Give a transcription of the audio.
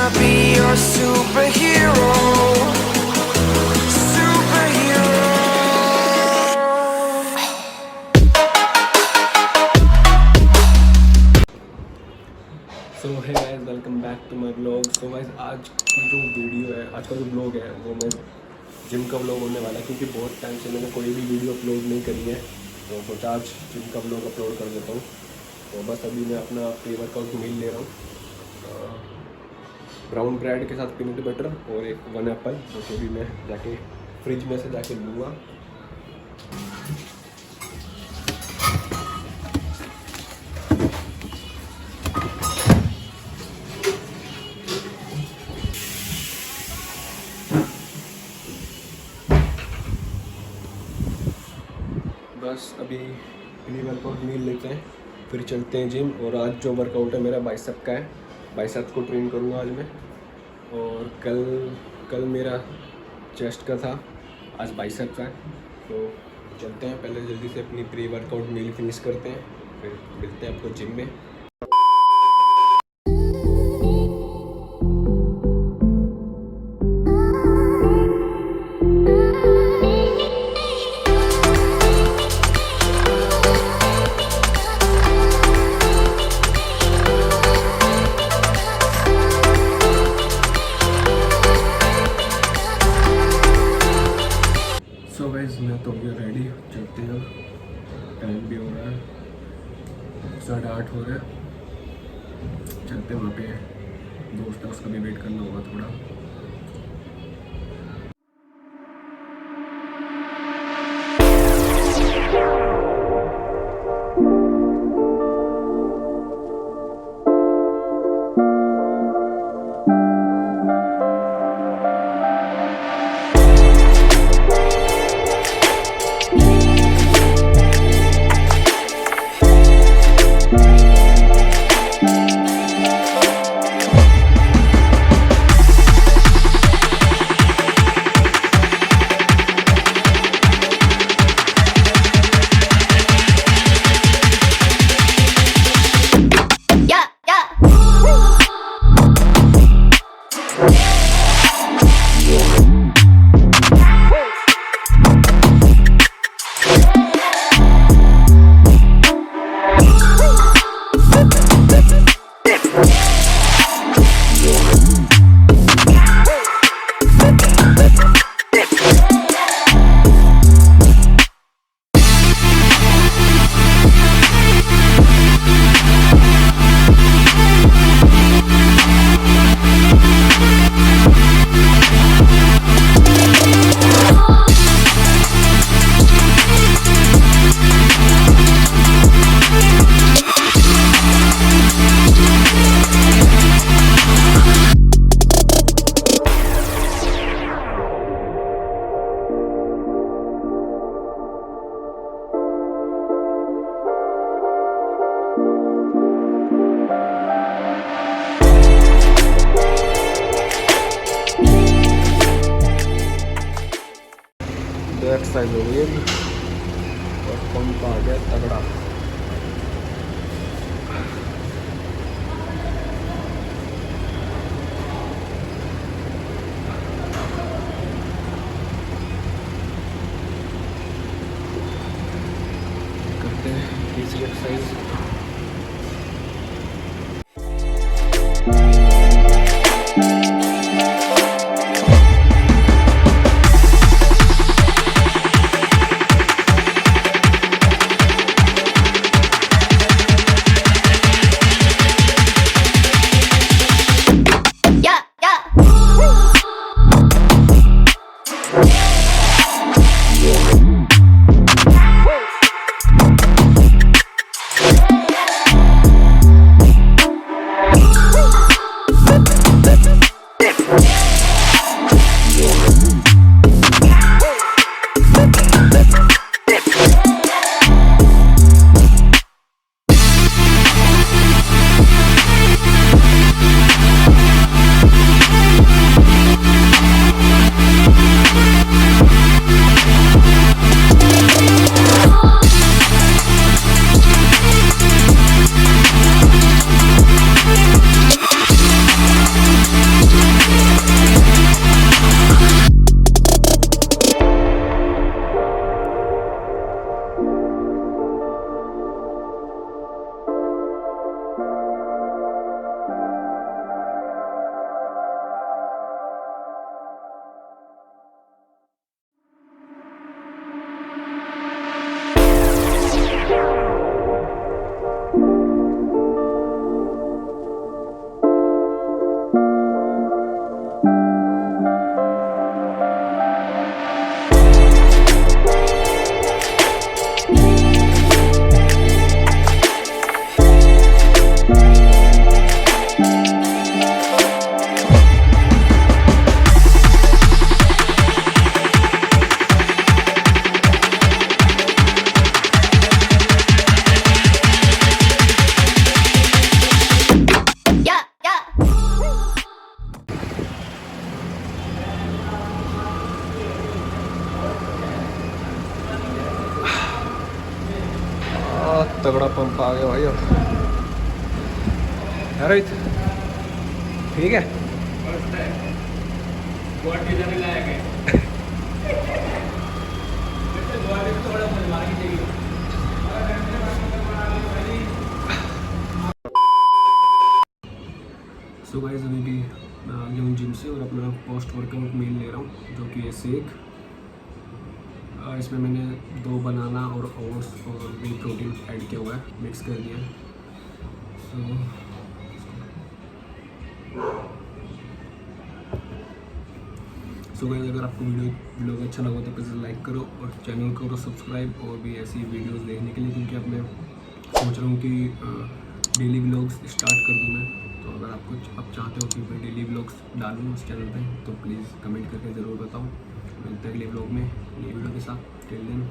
be your superhero. So hi guys, welcome back to my blog. So guys, आज की जो video है, आज का जो ब्लॉग है वो मैं जिम का ब्लॉग होने वाला है, क्योंकि बहुत टाइम से मैंने कोई भी वीडियो अपलोड नहीं करी है, तो सोचा आज जिम का ब्लॉग अपलोड कर देता हूँ। तो बस अभी मैं अपना प्री वर्कआउट मील ले रहा हूँ, ब्राउन ब्रेड के साथ पीनट बटर और एक 1 एप्पल, जो भी मैं जाके फ्रिज में से जाके लूँगा। बस अभी प्री वर्कआउट मील लेते हैं, फिर चलते हैं जिम। और आज जो वर्कआउट है मेरा बाइसेप का है, बाइसेप्स को ट्रेन करूँगा आज मैं। और कल मेरा चेस्ट का था, आज बाइसेप का है। तो चलते हैं, पहले जल्दी से अपनी प्री वर्कआउट मील फिनिश करते हैं, फिर मिलते हैं आपको जिम में। मैं तो भी रेडी, चलते हैं। टाइम भी हो रहा है 8:30 हो रहा है, चलते हैं। वहाँ पे दोस्त है, उसका भी वेट करना होगा थोड़ा। एक्सरसाइज हो गई है और पंप आ गया तगड़ा। करते हैं तीसरी एक्सरसाइज। रोहित ठीक है। सो गाइस अभी भी मैं आ गया हूँ जिम से और अपना पोस्ट वर्कआउट मील ले रहा हूँ जो कि है शेक। इसमें मैंने 2 बनाना और ओट्स और भी प्रोटीन ऐड किया हुआ है, मिक्स कर दिया है। सो गाइस अगर आपको वीडियो अच्छा लगा तो प्लीज़ लाइक करो और चैनल को सब्सक्राइब और भी ऐसी वीडियोस देखने के लिए, क्योंकि अब मैं सोच रहा हूँ कि डेली व्लॉग्स स्टार्ट कर दूँ मैं। तो अगर आप कुछ आप चाहते हो कि मैं डेली व्लॉग्स डालूँ उस चैनल पे तो प्लीज़ कमेंट करके ज़रूर बताओ। मिलते हैं अगले व्लॉग में नई वीडियो के साथ। Till then